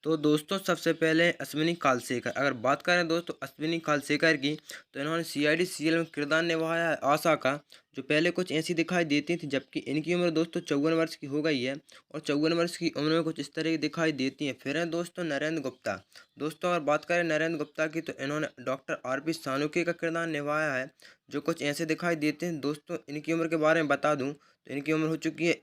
तो दोस्तों सबसे पहले अश्विनी कालसेकर। अगर बात करें दोस्तों अश्विनी कालसेकर की, तो इन्होंने सीआईडी सीरियल में किरदार निभाया है आशा का, जो पहले कुछ ऐसी दिखाई देती थी, जबकि इनकी उम्र दोस्तों 54 वर्ष की हो गई है। और 54 वर्ष की उम्र में कुछ इस तरह की दिखाई देती है। फिर है दोस्तों नरेंद्र गुप्ता। दोस्तों अगर बात करें नरेंद्र गुप्ता की, तो इन्होंने डॉक्टर आरपी सानुके का किरदार निभाया है, जो कुछ ऐसे दिखाई देते हैं। दोस्तों इनकी उम्र के बारे में बता दूं तो इनकी उम्र हो चुकी है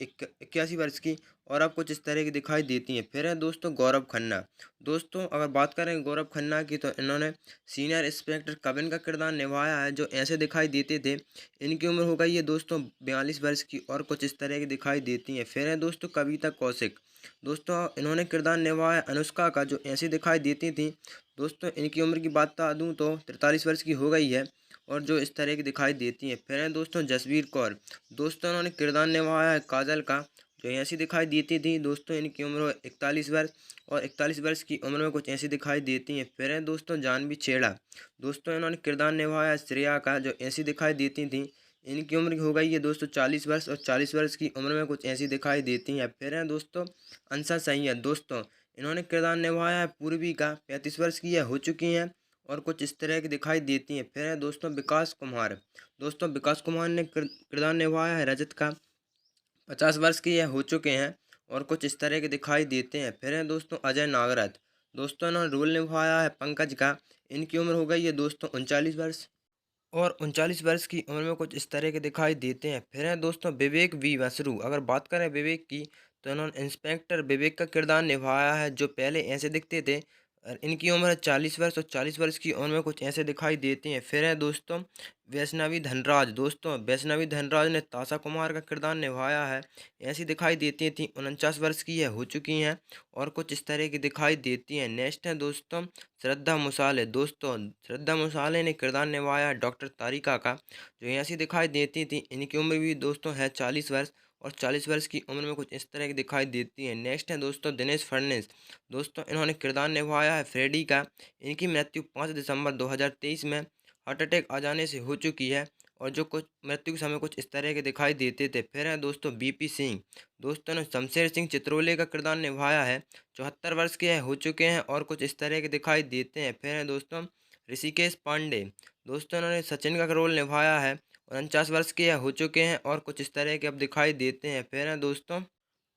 81 वर्ष की, और अब कुछ इस तरह की दिखाई देती हैं। फिर है दोस्तों गौरव खन्ना। दोस्तों अगर बात करें गौरव खन्ना की, तो इन्होंने सीनियर इंस्पेक्टर कविन का किरदार निभाया है, जो ऐसे दिखाई देते थे। इनकी उम्र हो गई है दोस्तों 42 वर्ष की, और कुछ इस तरह की दिखाई देती हैं। फिर है दोस्तों कविता कौशिक। दोस्तों इन्होंने किरदार निभाया अनुष्का का, जो ऐसी दिखाई देती थी। दोस्तों इनकी उम्र की बात बता दूँ तो 43 वर्ष की हो गई है, और जो इस तरह की दिखाई देती हैं। फिर है दोस्तों जसवीर कौर। दोस्तों इन्होंने किरदार निभाया है काजल का, जो ऐसी दिखाई देती थी। दोस्तों इनकी उम्र 41 वर्ष, और 41 वर्ष की उम्र में कुछ ऐसी दिखाई देती हैं। फिर है दोस्तों जानवी छेड़ा। दोस्तों इन्होंने किरदार निभाया है श्रेया का, जो ऐसी दिखाई देती थी। इनकी उम्र हो गई है दोस्तों 40 वर्ष, और 40 वर्ष की उम्र में कुछ ऐसी दिखाई देती हैं। फिर है दोस्तों अंसा सैयद। दोस्तों इन्होंने किरदार निभाया है पूर्वी का, 35 वर्ष की यह हो चुकी हैं, और कुछ इस तरह की दिखाई देती हैं। फिर है दोस्तों विकास कुमार। दोस्तों विकास कुमार ने किरदार निभाया है रजत का, 50 वर्ष के यह हो चुके हैं, और कुछ इस तरह के दिखाई देते हैं। फिर है दोस्तों अजय नागरथ। दोस्तों इन्होंने रोल निभाया है पंकज का। इनकी उम्र हो गई है दोस्तों 39 वर्ष, और 39 वर्ष की उम्र में कुछ इस तरह के दिखाई देते हैं। फिर है दोस्तों विवेक वी मसरू। अगर बात करें विवेक की, तो इन्होंने इंस्पेक्टर विवेक का किरदार निभाया है, जो पहले ऐसे दिखते थे। और इनकी उम्र है 40 वर्ष, और 40 वर्ष की उम्र में कुछ ऐसे दिखाई देते हैं। फिर है दोस्तों वैष्णवी धनराज। दोस्तों वैष्णवी धनराज ने ताशा कुमार का किरदार निभाया है, ऐसी दिखाई देती थी। 49 वर्ष की यह हो चुकी हैं, और कुछ इस तरह की दिखाई देती हैं। नेक्स्ट है दोस्तों श्रद्धा मुसाले। दोस्तों श्रद्धा मुसाले ने किरदार निभाया है डॉक्टर तारिका का, जो ऐसी दिखाई देती थी। इनकी उम्र भी दोस्तों है 40 वर्ष, और 40 वर्ष की उम्र में कुछ इस तरह की दिखाई देती है। नेक्स्ट है दोस्तों दिनेश फडणवीस। दोस्तों इन्होंने किरदार निभाया है फ्रेडी का। इनकी मृत्यु 5 दिसंबर 2023 में हार्ट अटैक आ जाने से हो चुकी है, और जो कुछ मृत्यु के समय कुछ इस तरह के दिखाई देते थे। फिर है दोस्तों बीपी सिंह। दोस्तों ने शमशेर सिंह चित्रोले का किरदार निभाया है, 74 वर्ष के हो चुके हैं, और कुछ इस तरह के दिखाई देते हैं। फिर है दोस्तों ऋषिकेश पांडे। दोस्तों इन्होंने सचिन का रोल निभाया है, 49 वर्ष के हो चुके हैं, और कुछ इस तरह के अब दिखाई देते हैं। फिर है दोस्तों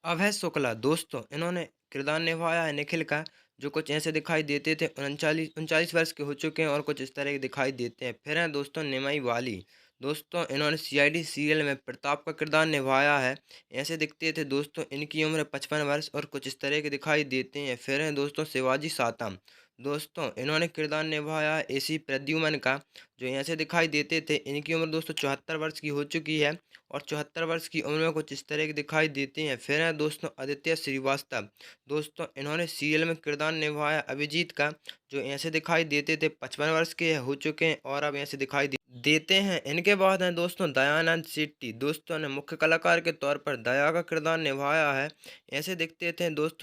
अभय शुक्ला। दोस्तों इन्होंने किरदार निभाया है निखिल का, जो कुछ ऐसे दिखाई देते थे। 39 वर्ष के हो चुके हैं, और कुछ इस तरह के दिखाई देते हैं। फिर हैं दोस्तों निमाई वाली। दोस्तों इन्होंने सीआईडी सीरियल में प्रताप का किरदार निभाया है, ऐसे दिखते थे। दोस्तों इनकी उम्र 55 वर्ष, और कुछ इस तरह के दिखाई देते हैं। फिर हैं दोस्तों शिवाजी सातम। दोस्तों इन्होंने किरदार निभाया है एसी प्रद्युमन का, जो ऐसे दिखाई देते थे। इनकी उम्र दोस्तों 74 वर्ष की हो चुकी है, और 74 वर्ष की उम्र में कुछ इस तरह की दिखाई देती हैं। फिर है दोस्तों आदित्य श्रीवास्तव। दोस्तों इन्होंने सीरियल में किरदार निभाया अभिजीत का, जो ऐसे दिखाई देते थे। 55 वर्ष के हो चुके हैं, और अब ऐसे दिखाई देते हैं। इनके बाद हैं दोस्तों दयानंद शेट्टी। दोस्तों ने मुख्य कलाकार के तौर पर दया का किरदार निभाया है, ऐसे दिखते थे दोस्तों।